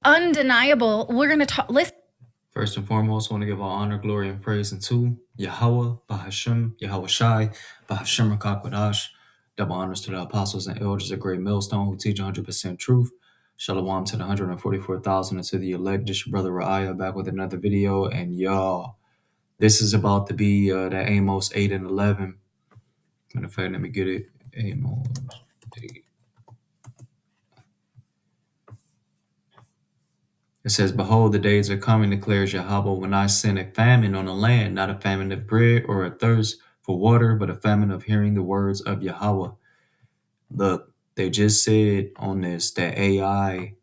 undeniable. We're going to talk. Listen. First and foremost, I want to give all honor, glory, and praise unto Yahweh, Bahashem, Yahweh Shai, Bahashem Rakakwadash. Double honors to the apostles and elders of Great Millstone who teach 100% truth. Shalom to the 144,000 and to the elect. This your brother Ra'aya back with another video. And y'all, this is about to be that Amos 8 and 11. Matter of fact, let me get it. Amos 8. It says, Behold, the days are coming, declares Yahweh, when I send a famine on the land, not a famine of bread or a thirst for water, but a famine of hearing the words of Yahweh. Look, they just said on this that AI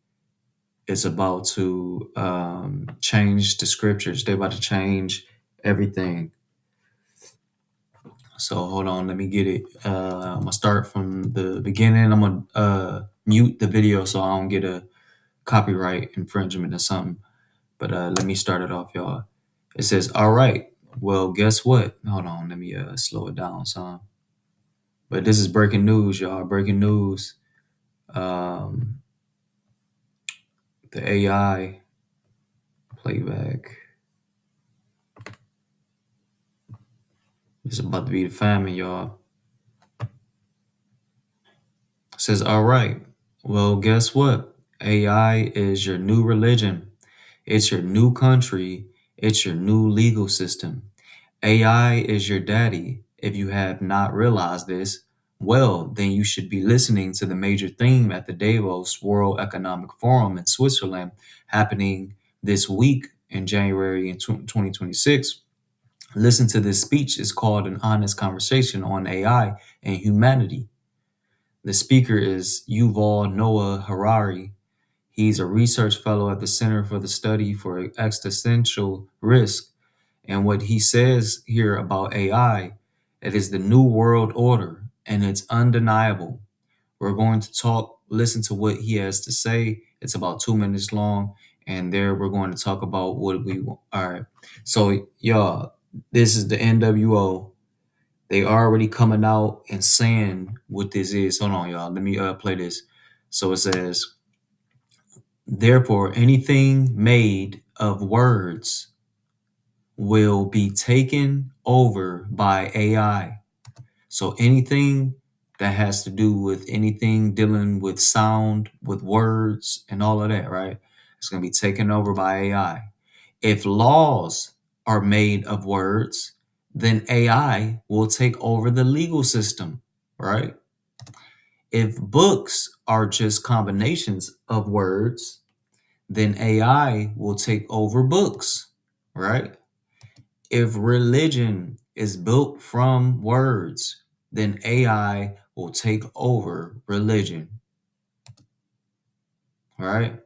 is about to change the scriptures. They're about to change everything. So hold on, let me get it. I'm gonna start from the beginning. I'm gonna mute the video so I don't get a copyright infringement or something. But let me start it off, y'all. It says, all right, well, guess what? Hold on, let me slow it down some. But this is breaking news, y'all. Breaking news. The AI playback. This is about to be the famine, y'all. It says, all right, well, guess what? AI is your new religion. It's your new country. It's your new legal system. AI is your daddy. If you have not realized this, well, then you should be listening to the major theme at the Davos World Economic Forum in Switzerland happening this week in January in 2026. Listen to this speech. It's called An Honest Conversation on AI and Humanity. The speaker is Yuval Noah Harari. He's a research fellow at the Center for the Study for Existential Risk. And what he says here about AI, it is the new world order and it's undeniable. We're going to listen to what he has to say. It's about 2 minutes long. And there we're going to talk about what we want. All right. So, y'all, this is the NWO. They already coming out and saying what this is. Hold on, y'all. Let me play this. So it says, therefore, anything made of words will be taken over by AI. So anything that has to do with anything dealing with sound, with words, and all of that, right? It's going to be taken over by AI. If laws are made of words, then AI will take over the legal system, right? If books are just combinations of words, then AI will take over books, right? If religion is built from words, then AI will take over religion, right?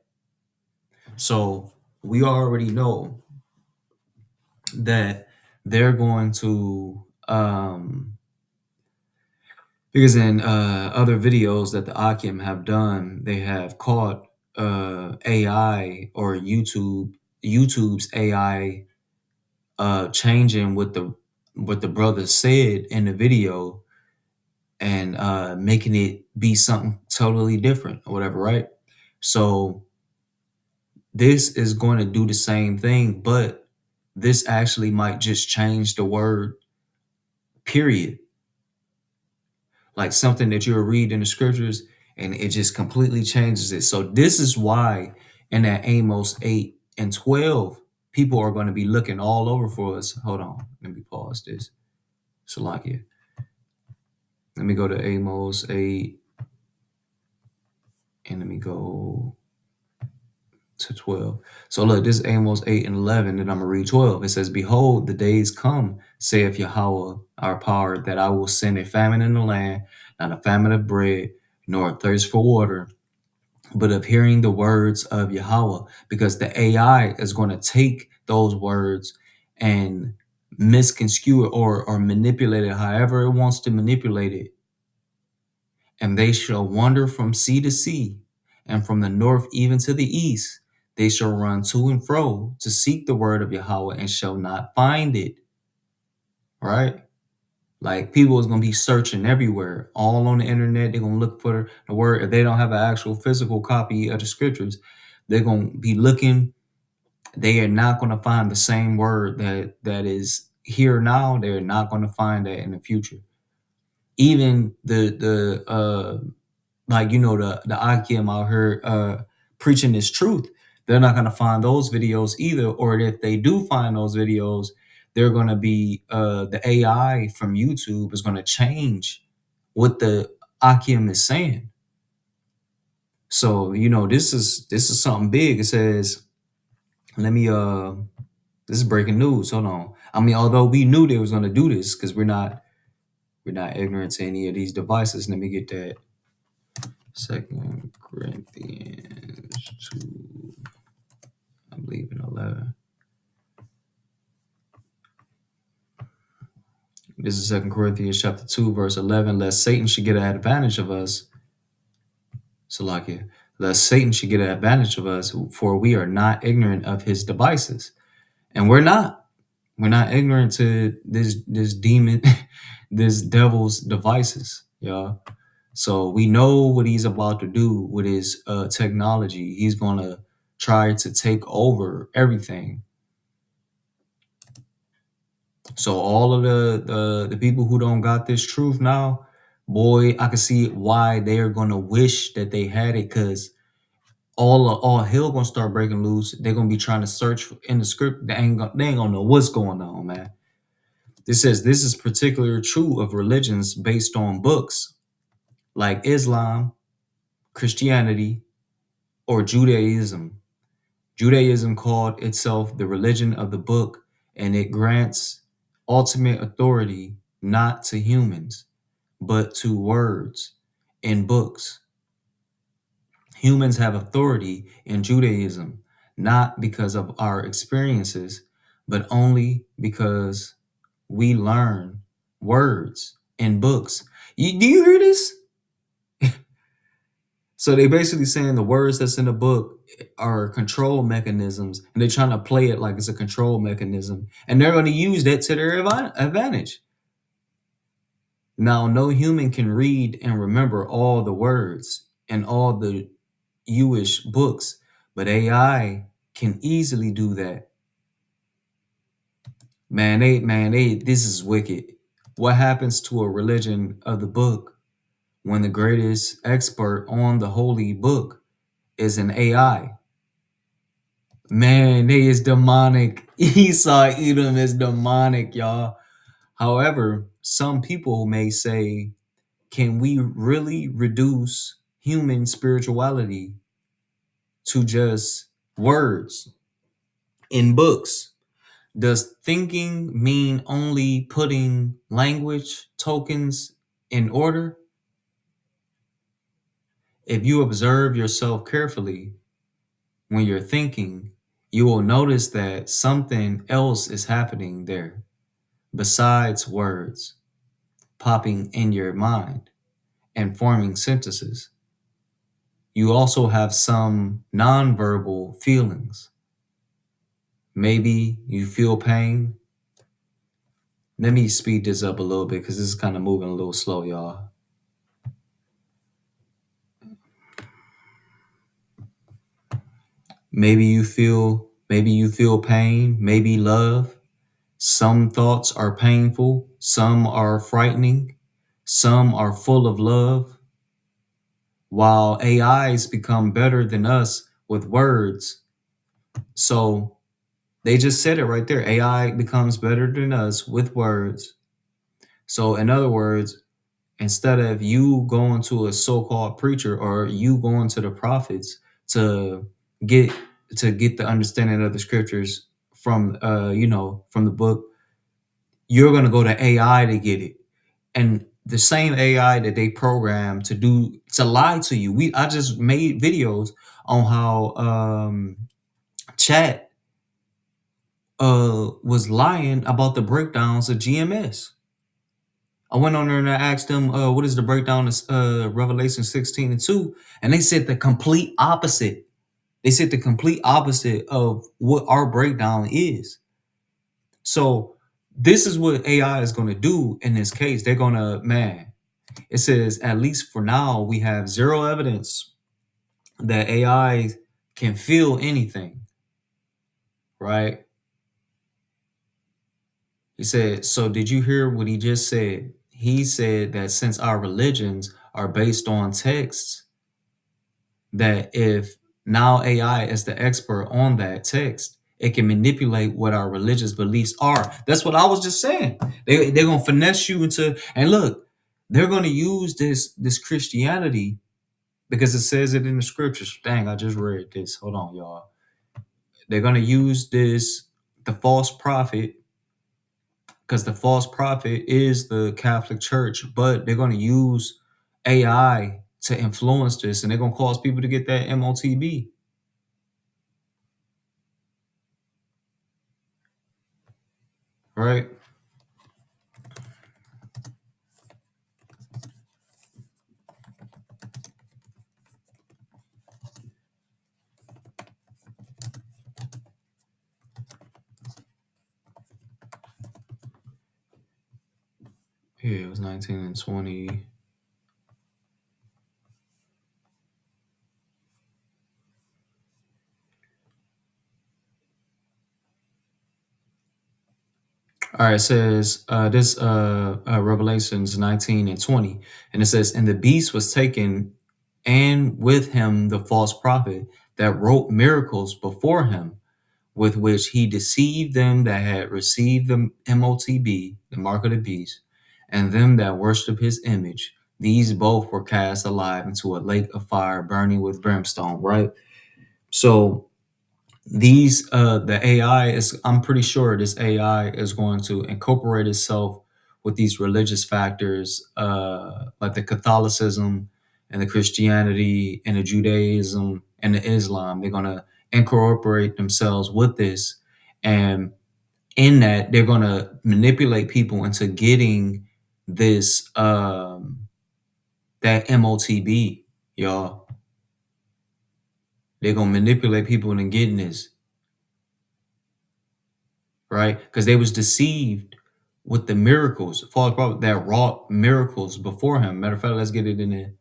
So we already know that they're going to, because in other videos that the Akim have done, they have caught AI or YouTube's AI changing what the brother said in the video and making it be something totally different or whatever, right? So this is going to do the same thing, but this actually might just change the word period. Like something that you'll read in the scriptures and it just completely changes it. So this is why in that Amos 8 and 12, people are going to be looking all over for us. Hold on, let me pause this. Salakia. Let me go to Amos 8 and let me go to 12. So look, this is Amos 8 and 11, and I'm going to read 12. It says, Behold, the days come, saith Yahweh, our power, that I will send a famine in the land, not a famine of bread, nor a thirst for water, but of hearing the words of Yahweh, because the AI is going to take those words and misconstrue it or manipulate it however it wants to manipulate it. And they shall wander from sea to sea, and from the north even to the east. They shall run to and fro to seek the word of Yahweh and shall not find it. Right? Like people is going to be searching everywhere, all on the internet. They're going to look for the word. If they don't have an actual physical copy of the scriptures, They're gonna be looking. They are not gonna find the same word that is here now. They're not gonna find that in the future. Even the like the Akim out here preaching this truth, they're not gonna find those videos either. Or if they do find those videos, they're gonna be the AI from YouTube is gonna change what the Akim is saying. So this is something big. It says, let me this is breaking news. Hold on. I mean, although we knew they was gonna do this because we're not ignorant to any of these devices. Let me get that. 2 Corinthians 2, I believe in 11. This is 2 Corinthians chapter 2, verse 11. Lest Satan should get an advantage of us. Salakia. Lest Satan should get an advantage of us, for we are not ignorant of his devices. And we're not. We're not ignorant to this demon, this devil's devices, y'all. So we know what he's about to do with his technology. He's gonna try to take over everything. So all of the people who don't got this truth now, boy, I can see why they're gonna wish that they had it, because all hell gonna start breaking loose. They're gonna be trying to search in the script. They ain't gonna know what's going on, man. This says this is particularly true of religions based on books like Islam, Christianity, or Judaism. Judaism called itself the religion of the book, and it grants ultimate authority not to humans, but to words in books. Humans have authority in Judaism, not because of our experiences, but only because we learn words in books. Do you hear this? So they basically saying the words that's in the book are control mechanisms, and they're trying to play it like it's a control mechanism, and they're going to use that to their advantage. Now, no human can read and remember all the words and all the Jewish books, but AI can easily do that. This is wicked. What happens to a religion of the book when the greatest expert on the holy book is an AI? Man, they is demonic. Esau Edom is demonic, y'all. However, some people may say, can we really reduce human spirituality to just words in books? Does thinking mean only putting language tokens in order? If you observe yourself carefully when you're thinking, you will notice that something else is happening there besides words popping in your mind and forming sentences. You also have some nonverbal feelings. Maybe you feel pain. Let me speed this up a little bit because this is kind of moving a little slow, y'all. Maybe you feel pain, maybe love. Some thoughts are painful, some are frightening, some are full of love. While AIs become better than us with words. So they just said it right there. AI becomes better than us with words. So in other words, instead of you going to a so-called preacher or you going to the prophets to get the understanding of the scriptures from from the book, you're gonna go to AI to get it. And the same AI that they program to lie to you. I just made videos on how chat was lying about the breakdowns of GMS. I went on there and I asked them, what is the breakdown of Revelation 16:2? And they said the complete opposite. They said the complete opposite of what our breakdown is. So this is what AI is going to do in this case. They're going to, it says, at least for now, we have zero evidence that AI can feel anything, right? He said, so did you hear what he just said? He said that since our religions are based on texts, that if now AI is the expert on that text, it can manipulate what our religious beliefs are. That's what I was just saying. They're gonna finesse you into, and look, they're gonna use this Christianity because it says it in the scriptures. Dang, I just read this. Hold on, y'all. They're gonna use this, the false prophet, because the false prophet is the Catholic Church, but they're gonna use AI to influence this, and they're gonna cause people to get that MOTB. Right? Yeah, it was 19 and 20. All right, it says this Revelations 19 and 20. And it says, and the beast was taken, and with him the false prophet that wrote miracles before him, with which he deceived them that had received the MOTB, the mark of the beast, and them that worship his image. These both were cast alive into a lake of fire burning with brimstone, right? So these the AI is, I'm pretty sure this AI is going to incorporate itself with these religious factors, like the Catholicism and the Christianity and the Judaism and the Islam. They're going to incorporate themselves with this, and in that they're going to manipulate people into getting this that MOTB, y'all. They're going to manipulate people into getting this, right? Because they was deceived with the miracles, false prophet that wrought miracles before him. Matter of fact, let's get it in the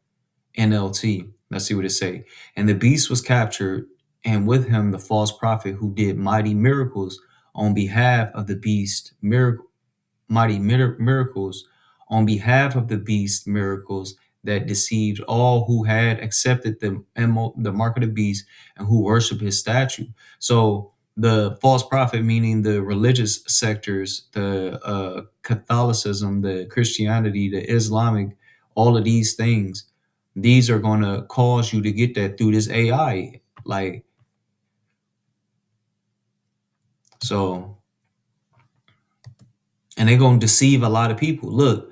NLT. Let's see what it say. And the beast was captured, and with him the false prophet who did mighty miracles on behalf of the beast, miracles on behalf of the beast, miracles that deceived all who had accepted the mark of the beast and who worship his statue. So the false prophet, meaning the religious sectors, the Catholicism, the Christianity, the Islamic, all of these things, these are going to cause you to get that through this AI. Like, so, and they're going to deceive a lot of people. Look,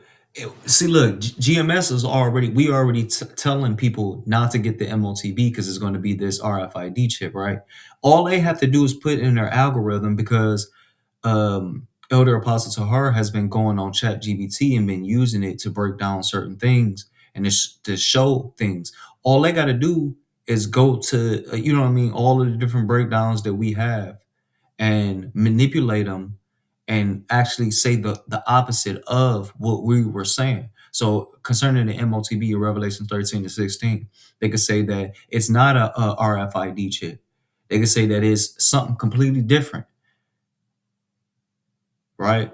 see, look, GMS is already, we already telling people not to get the MOTB because it's going to be this RFID chip, right? All they have to do is put in their algorithm, because Elder Apostle Tahar has been going on Chat GBT and been using it to break down certain things and to show things. All they got to do is go to, you know what I mean, all of the different breakdowns that we have, and manipulate them and actually say the opposite of what we were saying. So concerning the MOTB in Revelation 13 to 16, they could say that it's not a RFID chip. They could say that it's something completely different, right?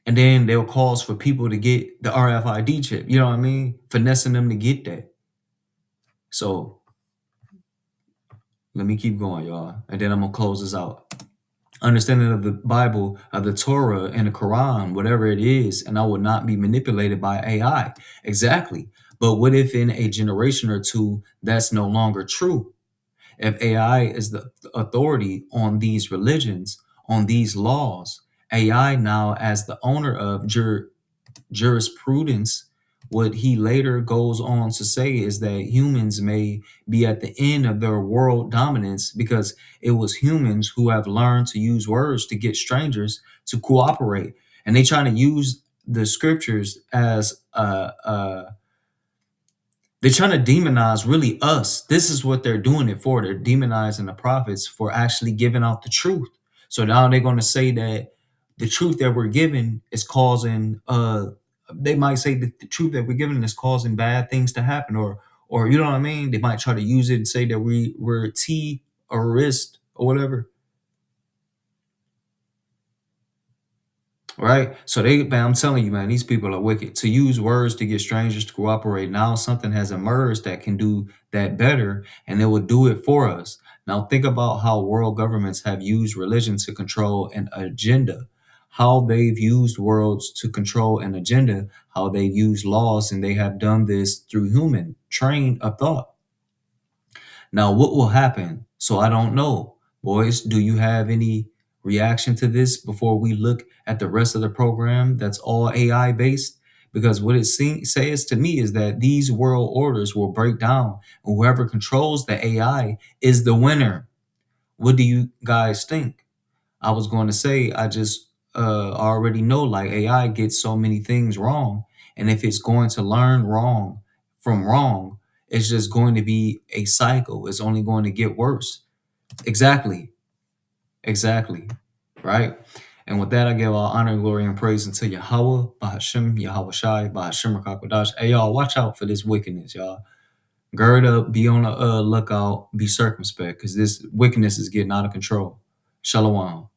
And then they'll cause for people to get the RFID chip. You know what I mean? Finessing them to get that. So let me keep going, y'all. And then I'm gonna close this out. Understanding of the Bible, of the Torah and the Quran, whatever it is, and I will not be manipulated by AI. Exactly. But what if in a generation or two that's no longer true? If AI is the authority on these religions, on these laws, AI now as the owner of jurisprudence, what he later goes on to say is that humans may be at the end of their world dominance because it was humans who have learned to use words to get strangers to cooperate. And they trying to use the scriptures as they're trying to demonize really us. This is what they're doing it for. They're demonizing the prophets for actually giving out the truth. So now they're going to say that the truth that we're giving is causing they might say that the truth that we're giving is causing bad things to happen, or you know what I mean? They might try to use it and say that we're T a wrist or whatever. Right? So man, I'm telling you, man, these people are wicked. To use words to get strangers to cooperate, now something has emerged that can do that better, and it will do it for us. Now think about how world governments have used religion to control an agenda, how they've used worlds to control an agenda, how they've used laws, and they have done this through human train of thought. Now, what will happen? So I don't know. Boys, do you have any reaction to this before we look at the rest of the program that's all AI based? Because what says to me is that these world orders will break down, and whoever controls the AI is the winner. What do you guys think? I was going to say, I just already know like AI gets so many things wrong. And if it's going to learn wrong from wrong, it's just going to be a cycle. It's only going to get worse. Exactly. Exactly. Right. And with that, I give all honor, glory, and praise unto Yahweh, Bahashem, Yahweh Shai, Bahashem Rakakwadash. Hey, y'all, watch out for this wickedness, y'all. Gird up, be on the lookout, be circumspect, because this wickedness is getting out of control. Shalom.